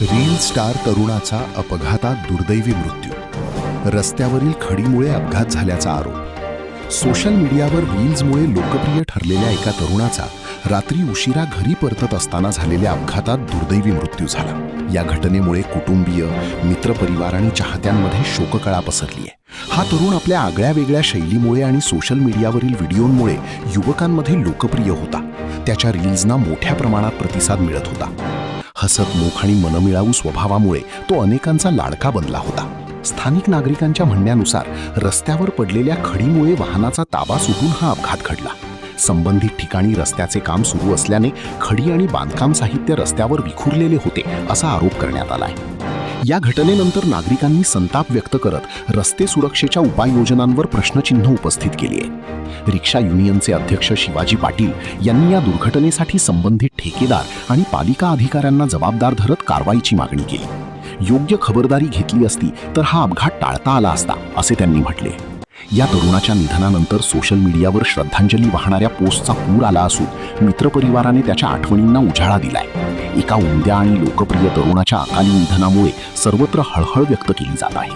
Reel star तरुणाचा अपघातात दुर्दैवी मृत्यू. रस्त्यावरील खडीमुळे अपघात झाल्याचा आरोप. सोशल मीडियावर रील्समुळे लोकप्रिय ठरलेल्या एका तरुणाचा रात्री उशिरा घरी परतत असताना झालेल्या अपघातात दुर्दैवी मृत्यू झाला. या घटनेमुळे कुटुंबीय, मित्रपरिवार आणि चाहत्यांमध्ये शोककळा पसरली आहे. हा तरुण आपल्या आगळ्या-वेगळ्या शैलीमुळे आणि सोशल मीडियावरील व्हिडिओंमुळे युवकांमध्ये लोकप्रिय होता. त्याच्या रील्सना मोठ्या प्रमाणात प्रतिसाद मिळत होता. हसतमुख आणि मनमिळावू स्वभावामुळे तो अनेकांचा लाडका बनला होता. स्थानिक नागरिकांच्या म्हणण्यानुसार रस्त्यावर पडलेल्या खडीमुळे वाहनाचा ताबा सुटून हा अपघात घडला. संबंधित ठिकाणी रस्त्याचे काम सुरू असल्याने खडी आणि बांधकाम साहित्य रस्त्यावर विखुरलेले होते असा आरोप करण्यात आलाय. या घटनेनंतर नागरिकांनी संताप व्यक्त करत रस्ते सुरक्षेच्या उपाययोजनांवर प्रश्नचिन्ह उपस्थित केली आहे. रिक्षा युनियनचे अध्यक्ष शिवाजी पाटील यांनी या दुर्घटनेसाठी संबंधित ठेकेदार आणि पालिका अधिकाऱ्यांना जबाबदार धरत कारवाईची मागणी केली. योग्य खबरदारी घेतली असती तर हा अपघात टाळता आला असता असे त्यांनी म्हटले. या तरुणाच्या निधनानंतर सोशल मीडियावर श्रद्धांजली वाहणाऱ्या पोस्टचा पूर आला असून मित्रपरिवाराने त्याच्या आठवणींना उजाळा दिलाय. एका उमद्या आणि लोकप्रिय तरुणाच्या अकाली निधनामुळे सर्वत्र हळहळ व्यक्त केली जात आहे.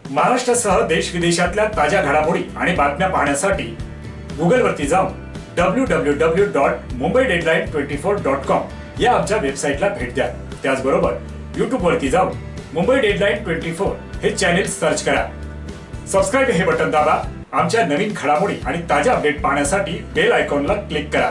महाराष्ट्रासह देश विदेशातल्या ताज्या घडामोडी आणि बातम्या पाहण्यासाठी गुगलवरती जाऊन www.mumbaideadline24.com या आमच्या वेबसाईटला भेट द्या. त्याचबरोबर यूट्यूबवरती जाऊन मुंबई डेडलाईन 24 हे चॅनेल सर्च करा. सबस्क्राईब हे बटन दाबा. आमच्या नवीन घडामोडी आणि ताज्या अपडेट पाहण्यासाठी बेल आयकॉनला क्लिक करा.